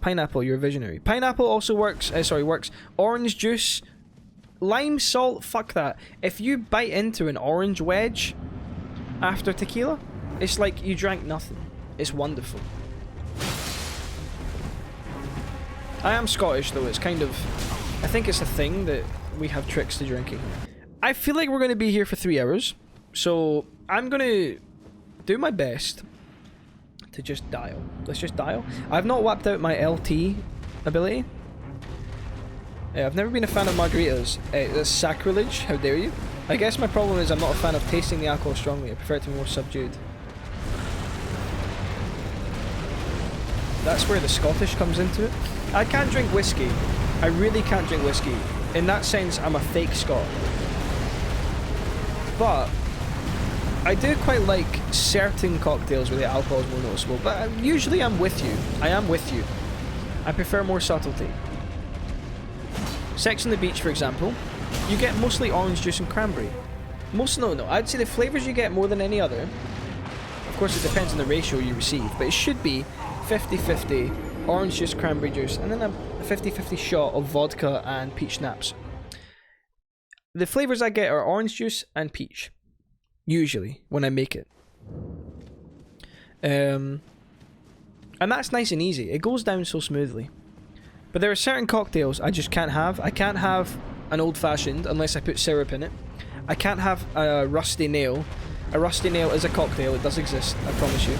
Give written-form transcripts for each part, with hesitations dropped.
Pineapple, you're a visionary. Pineapple also works. Works. Orange juice. Lime salt, fuck that. If you bite into an orange wedge after tequila, it's like you drank nothing. It's wonderful. I am Scottish though, it's kind of... I think it's a thing that we have tricks to drinking. I feel like we're going to be here for 3 hours, so I'm going to do my best to just dial. Let's just dial. I've not whapped out my LT ability. I've never been a fan of margaritas. That's sacrilege, how dare you? I guess my problem is I'm not a fan of tasting the alcohol strongly. I prefer it to be more subdued. That's where the Scottish comes into it. I can't drink whiskey. I really can't drink whiskey. In that sense, I'm a fake Scot. But I do quite like certain cocktails where the alcohol is more noticeable. But usually I'm with you. I am with you. I prefer more subtlety. Sex on the Beach, for example, you get mostly orange juice and cranberry. No, I'd say the flavours you get more than any other. Of course, it depends on the ratio you receive, but it should be 50-50 orange juice, cranberry juice, and then a 50-50 shot of vodka and peach schnapps. The flavours I get are orange juice and peach, usually, when I make it. And that's nice and easy. It goes down so smoothly. But there are certain cocktails I just can't have. I can't have an old-fashioned unless I put syrup in it. I can't have a rusty nail. A rusty nail is a cocktail. It does exist, I promise you.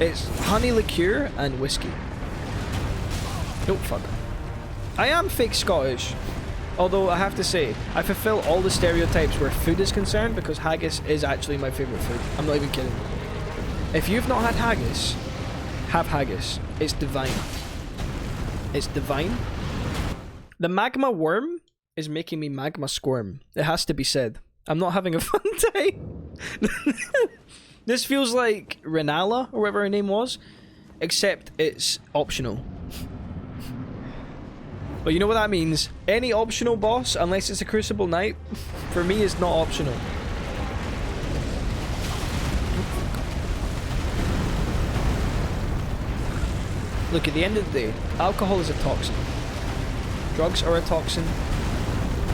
It's honey liqueur and whiskey. Nope, fuck. I am fake Scottish. Although, I have to say, I fulfill all the stereotypes where food is concerned because haggis is actually my favourite food. I'm not even kidding. If you've not had haggis, have haggis. It's divine. It's divine. The Magma Wyrm is making me Magma Squirm. It has to be said. I'm not having a fun time. This feels like Renala, or whatever her name was, except it's optional. But you know what that means? Any optional boss, unless it's a Crucible Knight, for me is not optional. Look, at the end of the day, alcohol is a toxin. Drugs are a toxin.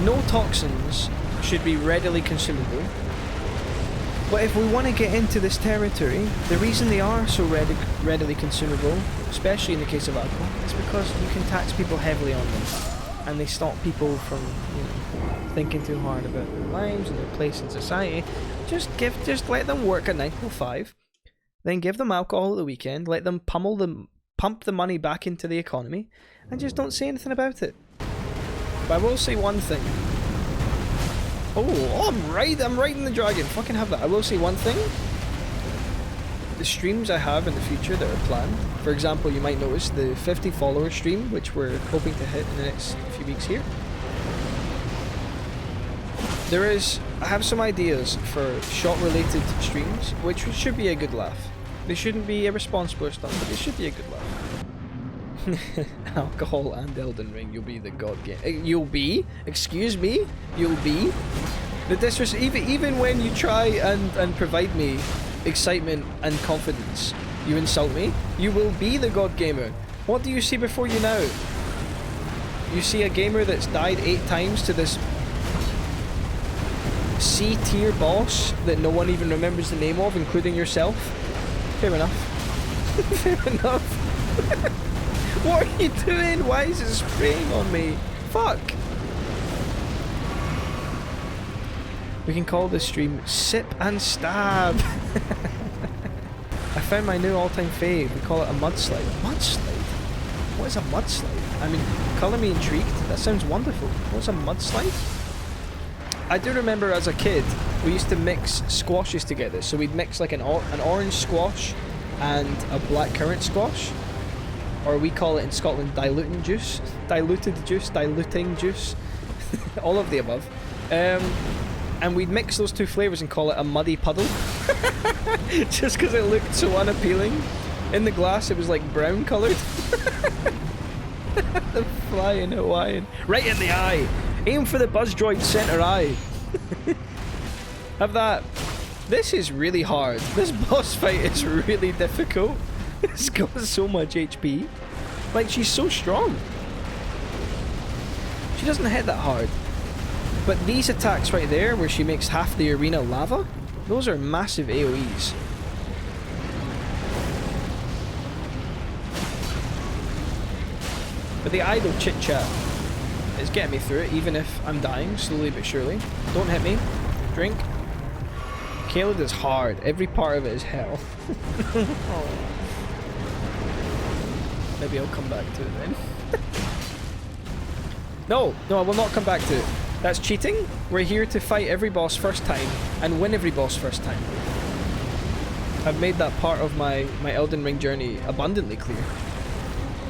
No toxins should be readily consumable. But if we want to get into this territory, the reason they are so readily consumable, especially in the case of alcohol, is because you can tax people heavily on them. And they stop people from, you know, thinking too hard about their lives and their place in society. Just let them work at 9 till 5. Then give them alcohol at the weekend, let them pump the money back into the economy, and just don't say anything about it. But I will say one thing. Oh, I'm riding the dragon. Fucking have that. I will say one thing. The streams I have in the future that are planned. For example, you might notice the 50 follower stream, which we're hoping to hit in the next few weeks here. I have some ideas for shot related streams, which should be a good laugh. They shouldn't be irresponsible or stuff, but they should be a good laugh. Alcohol and Elden Ring, you'll be the god game. You'll be? Excuse me? You'll be? The disrespect, even when you try and provide me excitement and confidence, you insult me. You will be the god gamer. What do you see before you now? You see a gamer that's died 8 times to this C-tier boss that no one even remembers the name of, including yourself? Fair enough. Fair enough. What are you doing? Why is it spraying on me? Fuck. We can call this stream Sip and Stab. I found my new all-time fave. We call it a mudslide. Mudslide? What is a mudslide? I mean, colour me intrigued. That sounds wonderful. What's a mudslide? I do remember as a kid, we used to mix squashes together. So we'd mix like an orange squash and a blackcurrant squash. Or we call it in Scotland diluting juice. Diluted juice, diluting juice. All of the above. And we'd mix those two flavours and call it a muddy puddle. Just because it looked so unappealing. In the glass it was like brown coloured. The flying Hawaiian. Right in the eye! Aim for the buzz droid centre eye. Have that. This is really hard. This boss fight is really difficult. It's got so much HP. Like, she's so strong. She doesn't hit that hard. But these attacks right there, where she makes half the arena lava, those are massive AoEs. But the idle chit-chat is getting me through it, even if I'm dying, slowly but surely. Don't hit me. Drink. Caelid is hard. Every part of it is hell. Oh. Maybe I'll come back to it then. No, I will not come back to it. That's cheating. We're here to fight every boss first time and win every boss first time. I've made that part of my Elden Ring journey abundantly clear.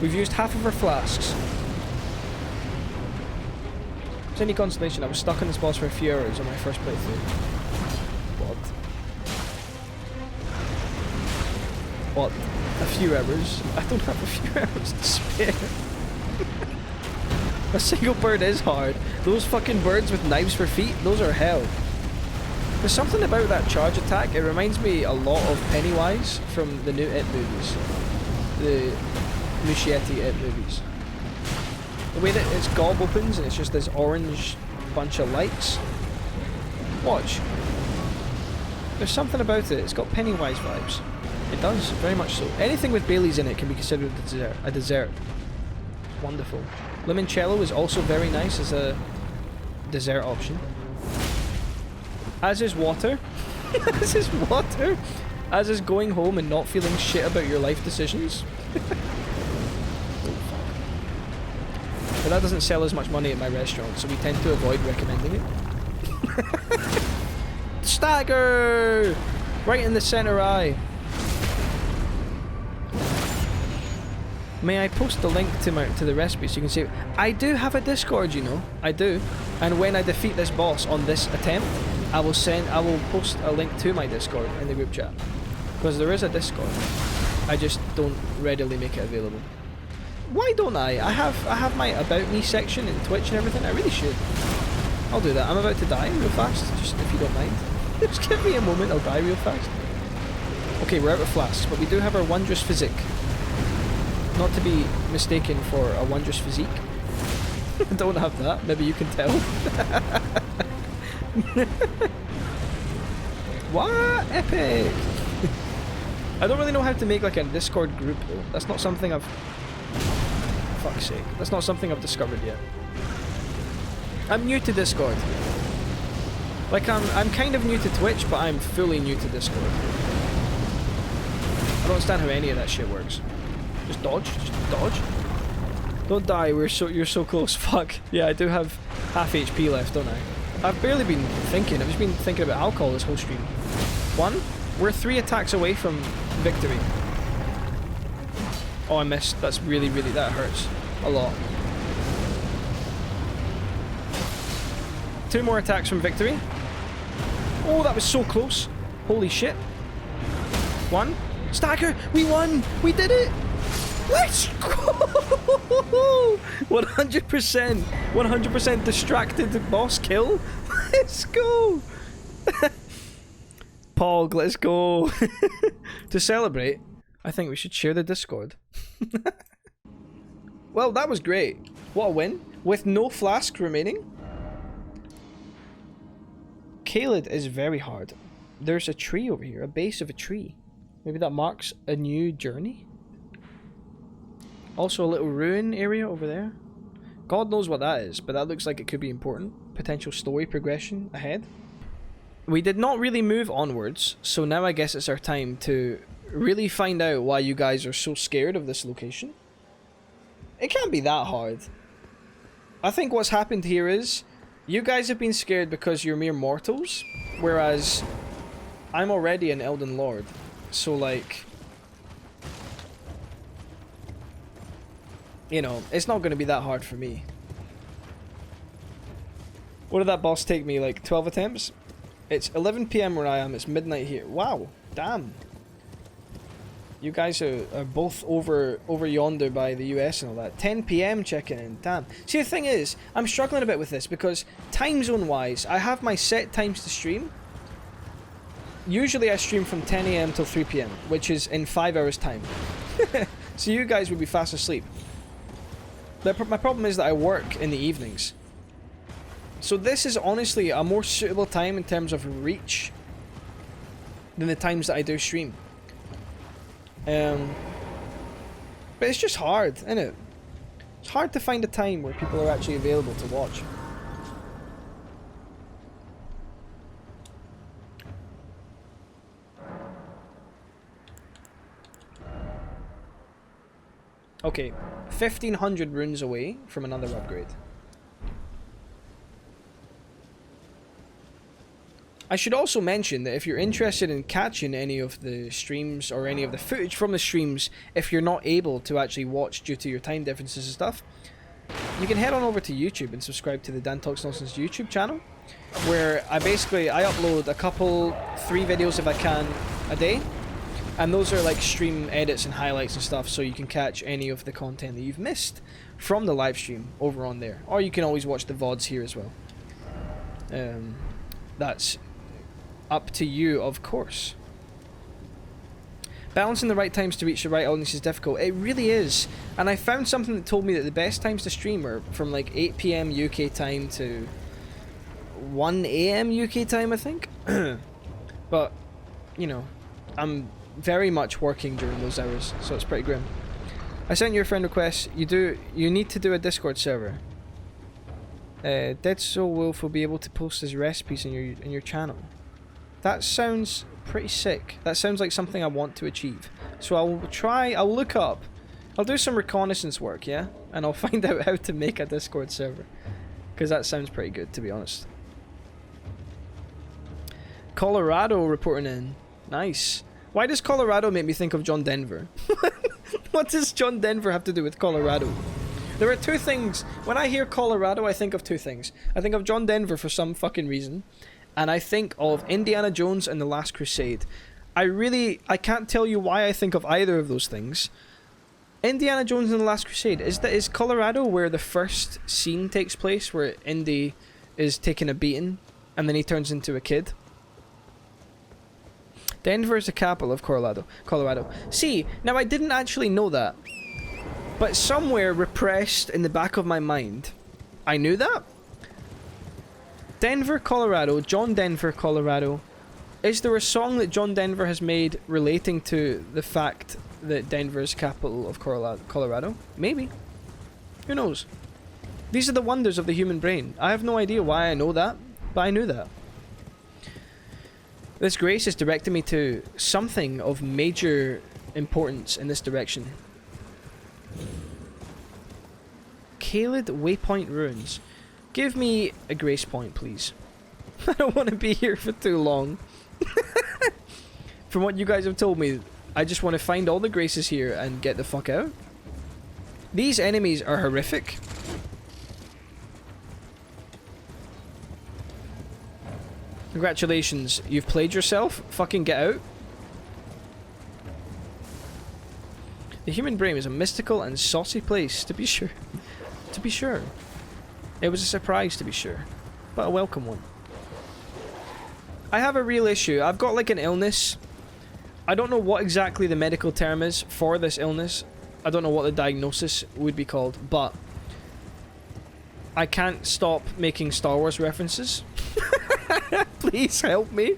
We've used half of our flasks. If it's any consolation, I was stuck on this boss for a few hours on my first playthrough. What? A few hours? I don't have a few hours to spare. A single bird is hard. Those fucking birds with knives for feet, those are hell. There's something about that charge attack, it reminds me a lot of Pennywise from the new It movies. The Muschietti It movies. The way that its gob opens and it's just this orange bunch of lights. Watch. There's something about it, it's got Pennywise vibes. It does, very much so. Anything with Baileys in it can be considered a dessert. Wonderful. Limoncello is also very nice as a dessert option. As is water. As is water. As is going home and not feeling shit about your life decisions. But that doesn't sell as much money at my restaurant, so we tend to avoid recommending it. Stagger! Right in the center eye. May I post the link to the recipe so you can see? I do have a Discord, you know. I do. And when I defeat this boss on this attempt, I will post a link to my Discord in the group chat. Because there is a Discord. I just don't readily make it available. Why don't I? I have my About Me section in Twitch and everything. I really should. I'll do that. I'm about to die real fast, just if you don't mind. Just give me a moment, I'll die real fast. Okay, we're out of flasks, but we do have our wondrous physique. Not to be mistaken for a wondrous physique. I don't have that, maybe you can tell. What? Epic! I don't really know how to make like a Discord group though. That's not something I've... Fuck's sake. That's not something I've discovered yet. I'm new to Discord. Like I'm kind of new to Twitch, but I'm fully new to Discord. I don't understand how any of that shit works. Just dodge. Just dodge. Don't die. You're so close. Fuck. Yeah, I do have half HP left, don't I? I've barely been thinking. I've just been thinking about alcohol this whole stream. 1. We're 3 attacks away from victory. Oh, I missed. That's really, that hurts. A lot. 2 more attacks from victory. Oh, that was so close. Holy shit. 1. Stagger! We won! We did it! Let's go! 100%! 100% distracted boss kill! Let's go! Pog, let's go! To celebrate, I think we should share the Discord. Well, that was great. What a win. With no flask remaining. Caelid is very hard. There's a tree over here, a base of a tree. Maybe that marks a new journey? Also a little ruin area over there. God knows what that is, but that looks like it could be important. Potential story progression ahead. We did not really move onwards, so now I guess it's our time to really find out why you guys are so scared of this location. It can't be that hard. I think what's happened here is you guys have been scared because you're mere mortals, whereas I'm already an Elden Lord. So like, you know, it's not going to be that hard for me. What did that boss take me, like 12 attempts? It's 11 PM where I am, it's midnight here. Wow, damn. You guys are both over yonder by the US and all that. 10 PM checking in, damn. See, the thing is, I'm struggling a bit with this because time zone wise, I have my set times to stream. Usually I stream from 10 AM till 3 PM, which is in 5 hours time. So you guys would be fast asleep. My problem is that I work in the evenings. So this is honestly a more suitable time in terms of reach than the times that I do stream. But it's just hard, isn't it? It's hard to find a time where people are actually available to watch. Okay, 1,500 runes away from another upgrade. I should also mention that if you're interested in catching any of the streams or any of the footage from the streams, if you're not able to actually watch due to your time differences and stuff, you can head on over to YouTube and subscribe to the Dan Talks Nonsense YouTube channel, where I upload a couple, 3 videos if I can a day. And those are like stream edits and highlights and stuff, so you can catch any of the content that you've missed from the live stream over on there. Or you can always watch the VODs here as well. That's up to you, of course. Balancing the right times to reach the right audience is difficult. It really is. And I found something that told me that the best times to stream are from like 8 PM UK time to 1 AM UK time, I think. But, you know, I'm very much working during those hours, so it's pretty grim. I sent you a friend request. You need to do a Discord server. Dead Soul Wolf will be able to post his recipes in your channel. That sounds pretty sick. That sounds like something I want to achieve. So I'll look up. I'll do some reconnaissance work, yeah? And I'll find out how to make a Discord server. Because that sounds pretty good, to be honest. Colorado reporting in. Nice. Why does Colorado make me think of John Denver? What does John Denver have to do with Colorado? There are 2 things. When I hear Colorado, I think of 2 things. I think of John Denver for some fucking reason. And I think of Indiana Jones and The Last Crusade. I can't tell you why I think of either of those things. Indiana Jones and The Last Crusade. Is Colorado where the first scene takes place, where Indy is taking a beating and then he turns into a kid? Denver is the capital of Colorado. See, now I didn't actually know that. But somewhere repressed in the back of my mind, I knew that. Denver, Colorado, John Denver, Colorado. Is there a song that John Denver has made relating to the fact that Denver is capital of Colorado? Maybe. Who knows? These are the wonders of the human brain. I have no idea why I know that, but I knew that. This grace is directing me to something of major importance in this direction. Caelid Waypoint Ruins. Give me a grace point, please. I don't want to be here for too long. From what you guys have told me, I just want to find all the graces here and get the fuck out. These enemies are horrific. Congratulations, you've played yourself. Fucking get out. The human brain is a mystical and saucy place, to be sure. To be sure. It was a surprise, to be sure. But a welcome one. I have a real issue. I've got like an illness. I don't know what exactly the medical term is for this illness. I don't know what the diagnosis would be called, but I can't stop making Star Wars references. Please help me.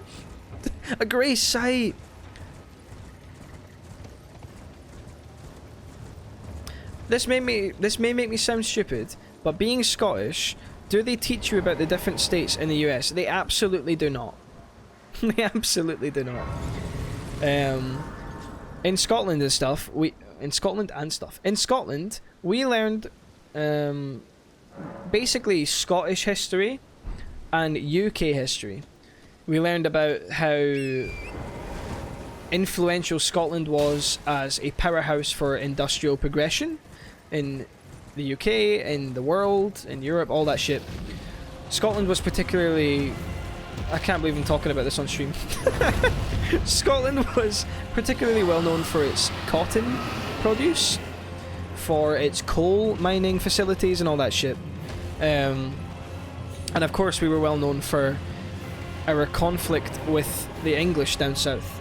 A grace sight. This may make me sound stupid, but being Scottish, do they teach you about the different states in the US? They absolutely do not. They absolutely do not. In Scotland and stuff, in Scotland, we learned basically Scottish history and UK history. We learned about how influential Scotland was as a powerhouse for industrial progression in the UK, in the world, in Europe, all that shit. Scotland was particularly... I can't believe I'm talking about this on stream. Scotland was particularly well known for its cotton produce, for its coal mining facilities and all that shit. And of course we were well known for our conflict with the English down south.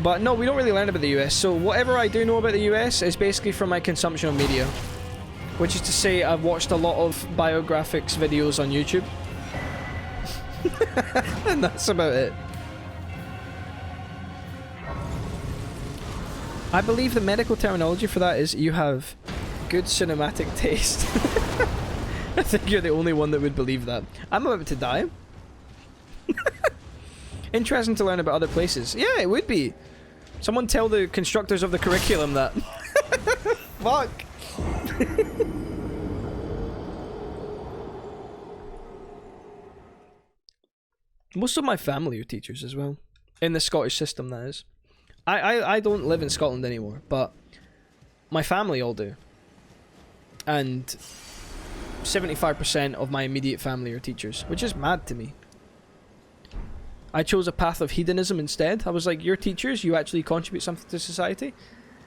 But no, we don't really learn about the US. So whatever I do know about the US is basically from my consumption of media. Which is to say, I've watched a lot of biographics videos on YouTube. And that's about it. I believe the medical terminology for that is you have good cinematic taste. I think you're the only one that would believe that. I'm about to die. Interesting to learn about other places. Yeah, it would be. Someone tell the constructors of the curriculum that. Fuck. Most of my family are teachers as well. In the Scottish system, that is. I don't live in Scotland anymore, but my family all do. And 75% of my immediate family are teachers, which is mad to me. I chose a path of hedonism instead. I was like, you're teachers, you actually contribute something to society?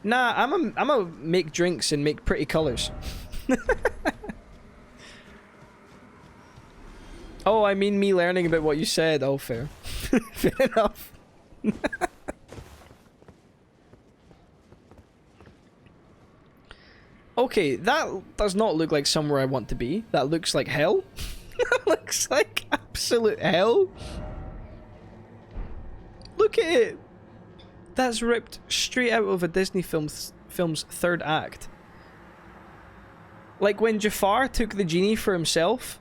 Nah, I'm a make drinks and make pretty colours. Oh, I mean me learning about what you said. Oh, fair. Fair enough. Okay, that does not look like somewhere I want to be. That looks like hell. That looks like absolute hell. Look at it. That's ripped straight out of a Disney film's third act. Like when Jafar took the genie for himself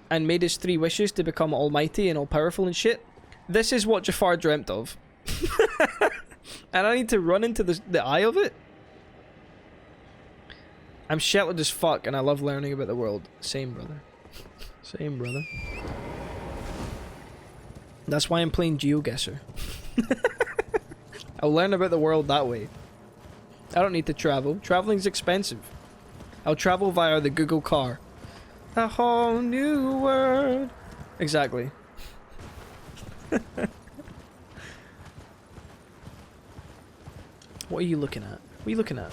and made his 3 wishes to become almighty and all-powerful and shit. This is what Jafar dreamt of. And I need to run into the eye of it? I'm sheltered as fuck and I love learning about the world. Same, brother. Same, brother. That's why I'm playing GeoGuessr. I'll learn about the world that way. I don't need to travel. Traveling's expensive. I'll travel via the Google car. A whole new world. Exactly. What are you looking at? What are you looking at?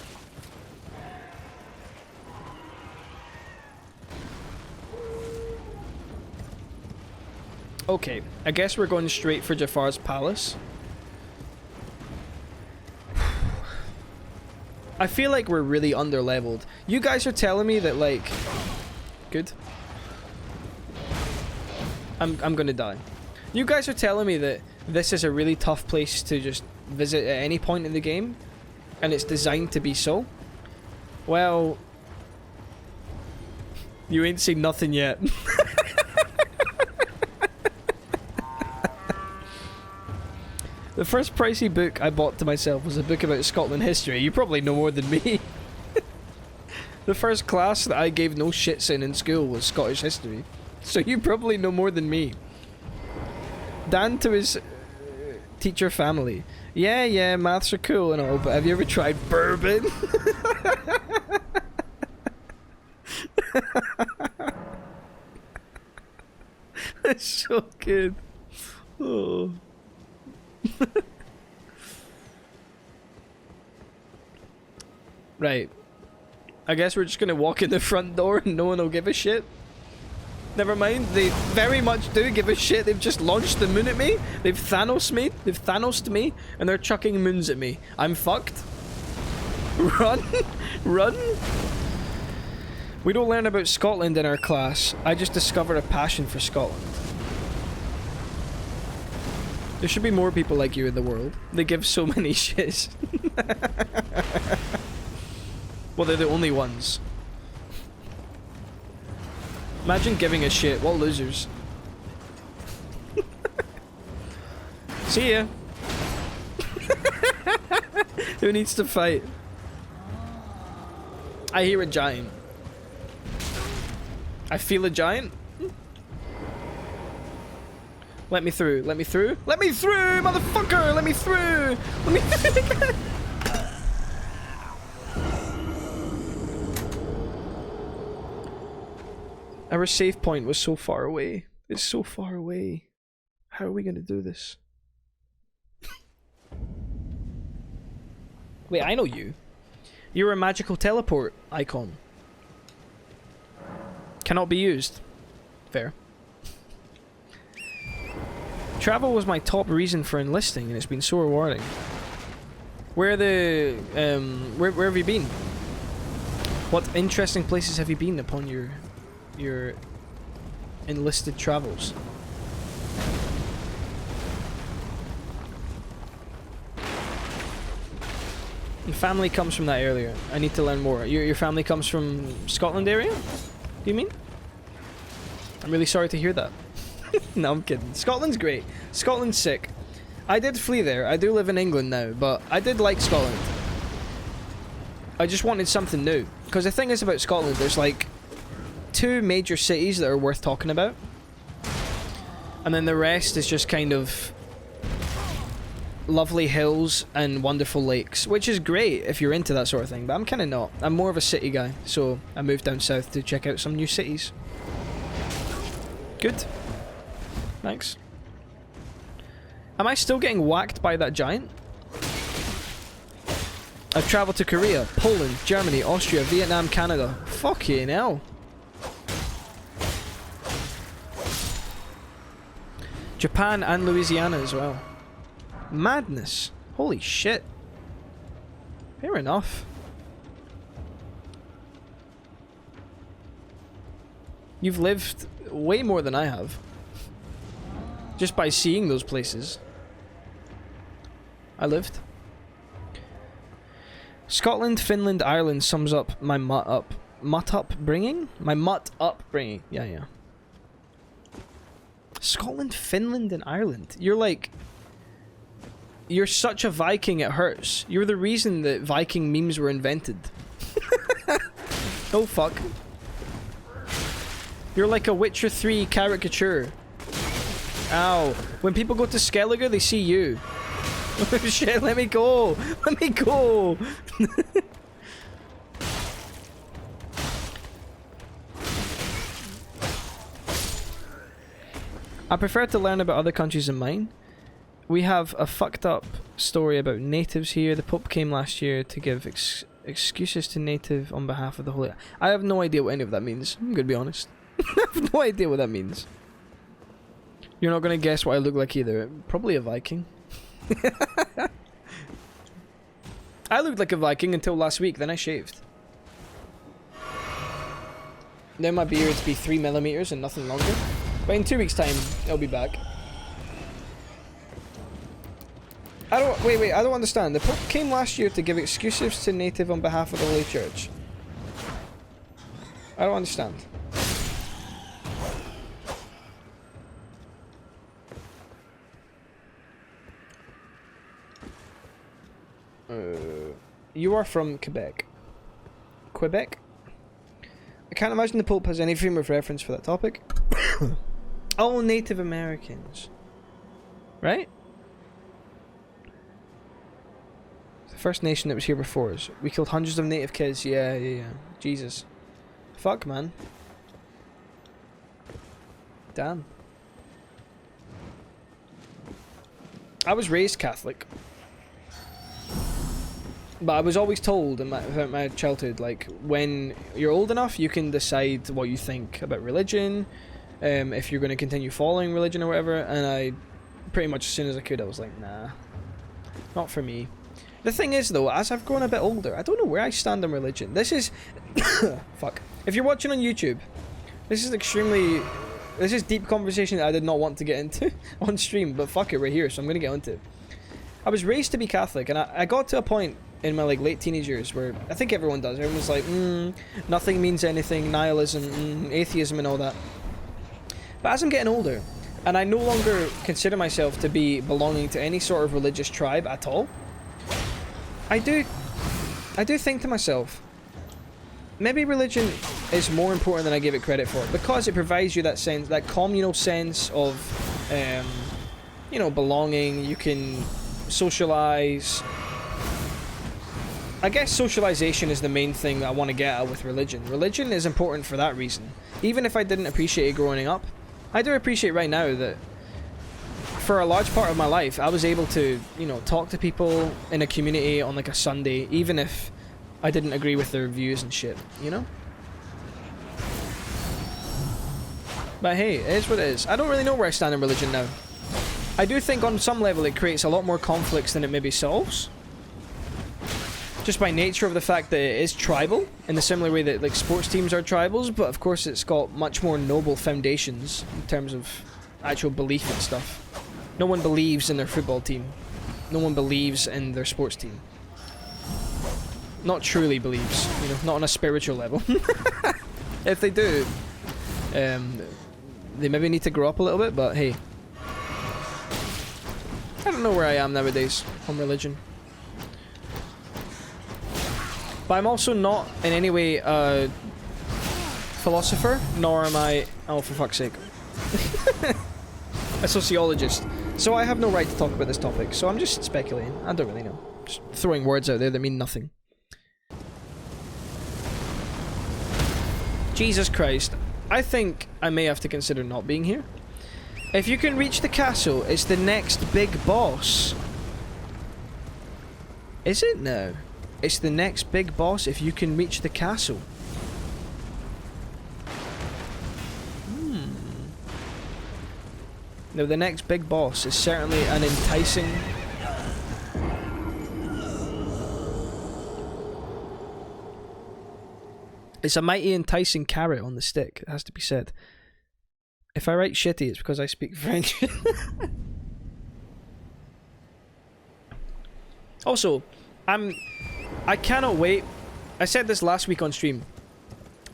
Okay, I guess we're going straight for Jafar's palace. I feel like we're really underleveled. You guys are telling me that, like... Good. I'm gonna die. You guys are telling me that this is a really tough place to just visit at any point in the game, and it's designed to be so? Well... You ain't seen nothing yet. The first pricey book I bought to myself was a book about Scotland history. You probably know more than me. The first class that I gave no shits in school was Scottish history. So you probably know more than me. Dan to his teacher family. Yeah, maths are cool and all, but have you ever tried bourbon? That's so good. Oh. Right. I guess we're just gonna walk in the front door and no one will give a shit. Never mind, they very much do give a shit. They've just launched the moon at me. They've Thanos'd me, and they're chucking moons at me. I'm fucked. Run! Run! We don't learn about Scotland in our class. I just discovered a passion for Scotland. There should be more people like you in the world. They give so many shits. Well, they're the only ones. Imagine giving a shit. What losers. See ya. Who needs to fight? I hear a giant. I feel a giant. Let me through. Let me through. Let me through, motherfucker! Let me through! Let me through! Our save point was so far away. It's so far away. How are we gonna do this? Wait, I know you. You're a magical teleport icon. Cannot be used. Fair. Travel was my top reason for enlisting, and it's been so rewarding. Where have you been? What interesting places have you been upon your enlisted travels? Your family comes from that area. I need to learn more. Your family comes from Scotland area? Do you mean? I'm really sorry to hear that. No, I'm kidding. Scotland's great. Scotland's sick. I did flee there. I do live in England now, but I did like Scotland. I just wanted something new. Because the thing is about Scotland, there's like 2 major cities that are worth talking about. And then the rest is just kind of lovely hills and wonderful lakes, which is great if you're into that sort of thing, but I'm kind of not. I'm more of a city guy, so I moved down south to check out some new cities. Good. Thanks. Am I still getting whacked by that giant? I've travelled to Korea, Poland, Germany, Austria, Vietnam, Canada. Fucking hell. Japan and Louisiana as well. Madness. Holy shit. Fair enough. You've lived way more than I have. Just by seeing those places. I lived. Scotland, Finland, Ireland sums up my mutt upbringing? My mutt upbringing. Yeah. Scotland, Finland, and Ireland. You're like... You're such a Viking, it hurts. You're the reason that Viking memes were invented. Oh fuck. You're like a Witcher 3 caricature. Ow. When people go to Skellige, they see you. Shit, let me go. Let me go. I prefer to learn about other countries than mine. We have a fucked up story about natives here. The Pope came last year to give excuses to native on behalf of the Holy... I have no idea what any of that means. I'm gonna be honest. I have no idea what that means. You're not gonna guess what I look like either. Probably a Viking. I looked like a Viking until last week, then I shaved. Then my beard to be 3mm and nothing longer. But in 2 weeks' time, it'll be back. Wait, I don't understand. The Pope came last year to give excuses to native on behalf of the Holy Church. I don't understand. You are from Quebec. Quebec? I can't imagine the Pope has any frame of reference for that topic. All Native Americans. Right? The first nation that was here before us. We killed hundreds of native kids. Yeah. Jesus. Fuck, man. Damn. I was raised Catholic. But I was always told in my childhood, like, when you're old enough, you can decide what you think about religion, if you're going to continue following religion or whatever, and I, pretty much as soon as I could, I was like, nah, not for me. The thing is, though, as I've grown a bit older, I don't know where I stand on religion. This is... fuck. If you're watching on YouTube, this is deep conversation that I did not want to get into on stream, but fuck it, we're here, so I'm going to get into it. I was raised to be Catholic, and I got to a point in my late teenage years where I think everyone does. Everyone's like, nothing means anything, nihilism, atheism and all that. But as I'm getting older, and I no longer consider myself to be belonging to any sort of religious tribe at all, I do think to myself, maybe religion is more important than I give it credit for, because it provides you that sense, that communal sense of, belonging. You can socialize. I guess socialization is the main thing that I want to get at with religion. Religion is important for that reason. Even if I didn't appreciate it growing up, I do appreciate right now that for a large part of my life, I was able to, talk to people in a community on like a Sunday, even if I didn't agree with their views and shit, But hey, it is what it is. I don't really know where I stand in religion now. I do think on some level it creates a lot more conflicts than it maybe solves. Just by nature of the fact that it is tribal, in the similar way that like sports teams are tribals, but of course it's got much more noble foundations in terms of actual belief and stuff. No one believes in their football team. No one believes in their sports team. Not truly believes, you know, not on a spiritual level. If they do, they maybe need to grow up a little bit, but hey. I don't know where I am nowadays on religion. But I'm also not in any way a philosopher, nor am I, oh for fuck's sake, a sociologist. So I have no right to talk about this topic, so I'm just speculating. I don't really know. Just throwing words out there that mean nothing. Jesus Christ. I think I may have to consider not being here. If you can reach the castle, it's the next big boss. Is it now? It's the next big boss if you can reach the castle. Now the next big boss is certainly an enticing... It's a mighty enticing carrot on the stick, it has to be said. If I write shitty, it's because I speak French. Also, I cannot wait. I said this last week on stream.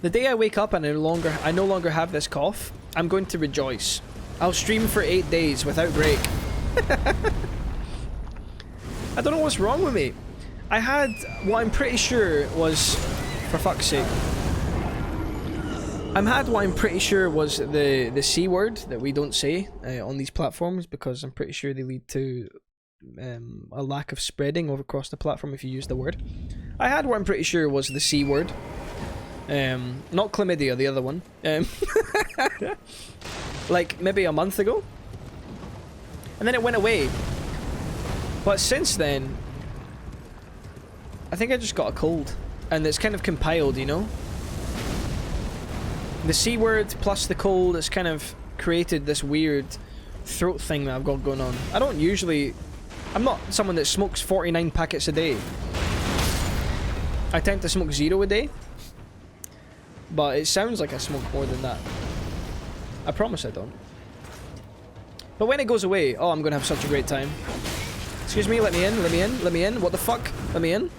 The day I wake up and I no longer have this cough, I'm going to rejoice. I'll stream for 8 days without break. I don't know what's wrong with me. I had what I'm pretty sure was, for fuck's sake, what I'm pretty sure was the C word that we don't say on these platforms, because I'm pretty sure they lead to a lack of spreading over across the platform if you use the word. I had what I'm pretty sure was the C word. Not chlamydia, the other one. Like maybe a month ago. And then it went away. But since then, I think I just got a cold. And it's kind of compiled, you know? The C word plus the cold has kind of created this weird throat thing that I've got going on. I don't usually... I'm not someone that smokes 49 packets a day. I tend to smoke 0 a day. But it sounds like I smoke more than that. I promise I don't. But when it goes away, oh, I'm gonna have such a great time. Excuse me, let me in, let me in, let me in. What the fuck? Let me in.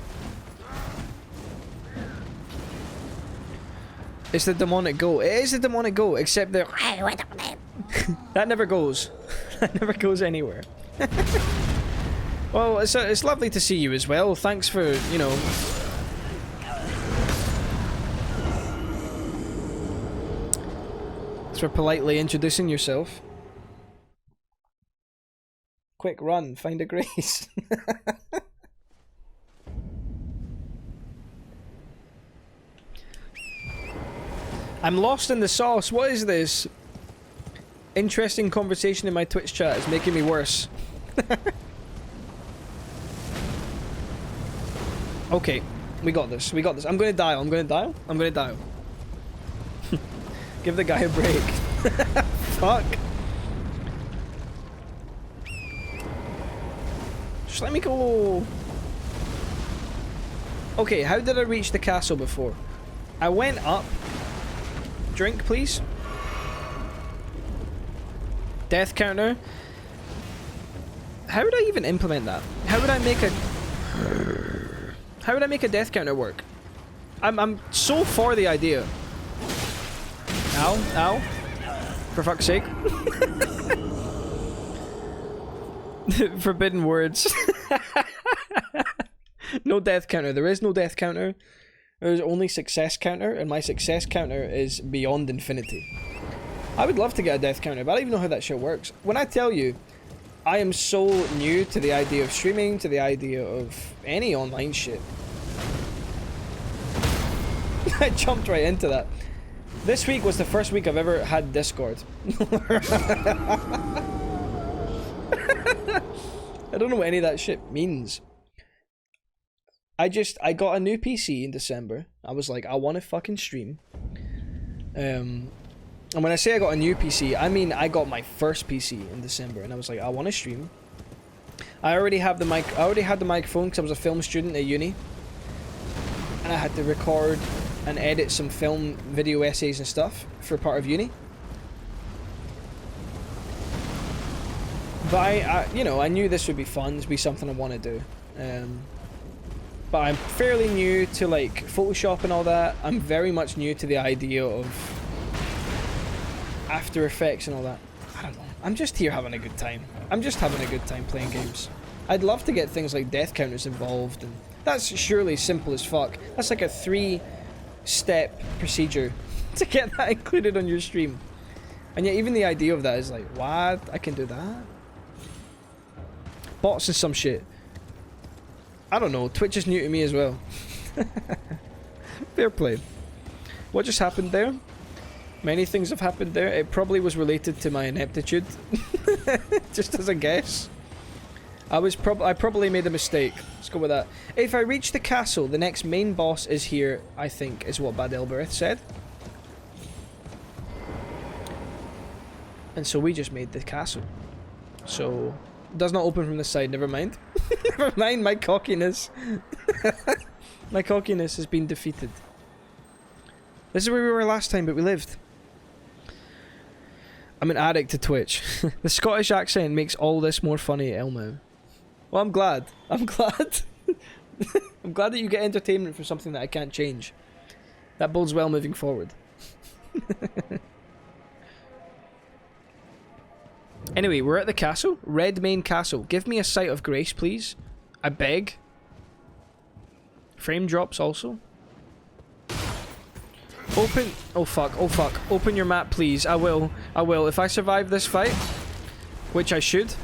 It's the demonic goat. It is the demonic goat, except that that never goes. That never goes anywhere. Well, it's lovely to see you as well. Thanks for, you know... Thanks for politely introducing yourself. Quick run, find a grace. I'm lost in the sauce. What is this? Interesting conversation in my Twitch chat is making me worse. Okay, we got this. We got this. I'm gonna dial. I'm gonna dial. I'm gonna dial. Give the guy a break. Fuck. Just let me go. Okay, how did I reach the castle before? I went up. Drink, please. Death counter. How would I even implement that? How would I make a death counter work? I'm so for the idea. Ow, ow. For fuck's sake. Forbidden words. No death counter. There is no death counter. There's only success counter, and my success counter is beyond infinity. I would love to get a death counter, but I don't even know how that shit works. When I tell you, I am so new to the idea of streaming, to the idea of any online shit. I jumped right into that. This week was the first week I've ever had Discord. I don't know what any of that shit means. I got a new PC in December. I was like, I want to fucking stream. And when I say I got a new PC, I mean I got my first PC in December, and I was like, I want to stream. I already have the mic. I already had the microphone because I was a film student at uni, and I had to record and edit some film video essays and stuff for part of uni. But I you know, I knew this would be fun. This would be something I want to do. But I'm fairly new to like Photoshop and all that. I'm very much new to the idea of After Effects and all that. I don't know. I'm just here having a good time. I'm just having a good time playing games. I'd love to get things like death counters involved, and that's surely simple as fuck. That's like a 3-step procedure to get that included on your stream. And yet even the idea of that is like, what? I can do that? Bots and some shit. I don't know. Twitch is new to me as well. Fair play. What just happened there? Many things have happened there. It probably was related to my ineptitude. Just as a guess. I probably made a mistake. Let's go with that. If I reach the castle, the next main boss is here, I think, is what Bad Elbereth said. And so we just made the castle. So, it does not open from this side, never mind. Never mind my cockiness. My cockiness has been defeated. This is where we were last time, but we lived. I'm an addict to Twitch. The Scottish accent makes all this more funny, Elmo. Well, I'm glad. I'm glad. I'm glad that you get entertainment from something that I can't change. That bodes well moving forward. Anyway, we're at the castle. Redmane Castle. Give me a sight of grace, please. I beg. Frame drops also. Open... Oh fuck, oh fuck. Open your map, please. I will. I will. If I survive this fight, which I should.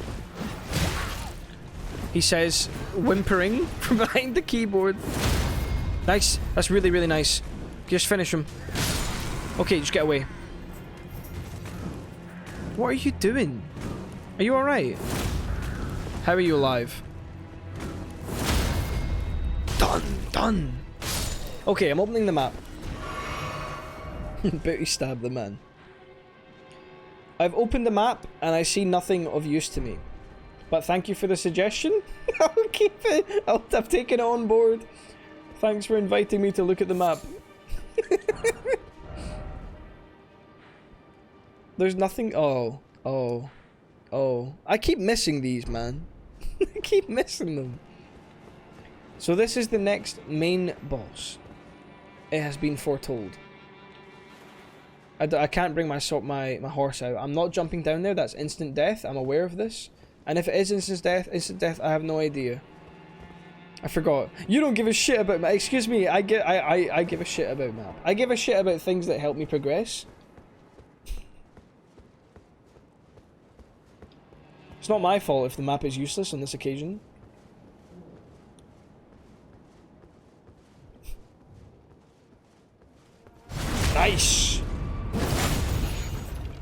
He says, whimpering from behind the keyboard. Nice. That's really, really nice. Just finish him. Okay, just get away. What are you doing? Are you alright? How are you alive? Done! Done! Okay, I'm opening the map. Booty stab the man. I've opened the map and I see nothing of use to me. But thank you for the suggestion. I'll keep it. I've taken it on board. Thanks for inviting me to look at the map. There's nothing. Oh. Oh. Oh. I keep missing these, man. I keep missing them. So this is the next main boss. It has been foretold. I can't bring my horse out. I'm not jumping down there. That's instant death. I'm aware of this. And if it is instant death, I have no idea. I forgot. You don't give a shit about map. Excuse me. I give a shit about map. I give a shit about things that help me progress. It's not my fault if the map is useless on this occasion. Nice.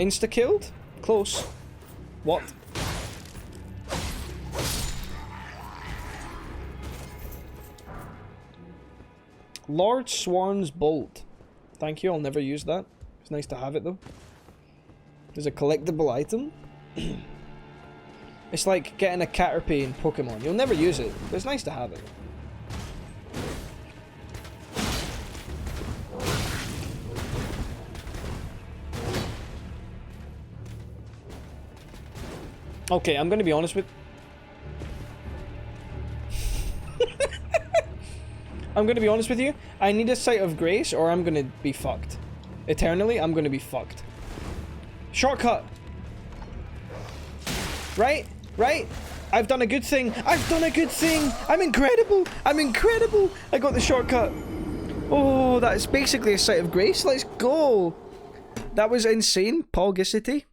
Insta-killed? Close. What? Lord Swan's Bolt. Thank you, I'll never use that. It's nice to have it though. There's a collectible item. It's like getting a Caterpie in Pokemon. You'll never use it, but it's nice to have it. Okay, I'm gonna be honest with... I'm gonna be honest with you. I need a sight of grace or I'm gonna be fucked. Eternally, I'm gonna be fucked. Shortcut! Right? Right? I've done a good thing. I've done a good thing! I'm incredible! I'm incredible! I got the shortcut. Oh, that is basically a sight of grace. Let's go! That was insane, Paul Gissity.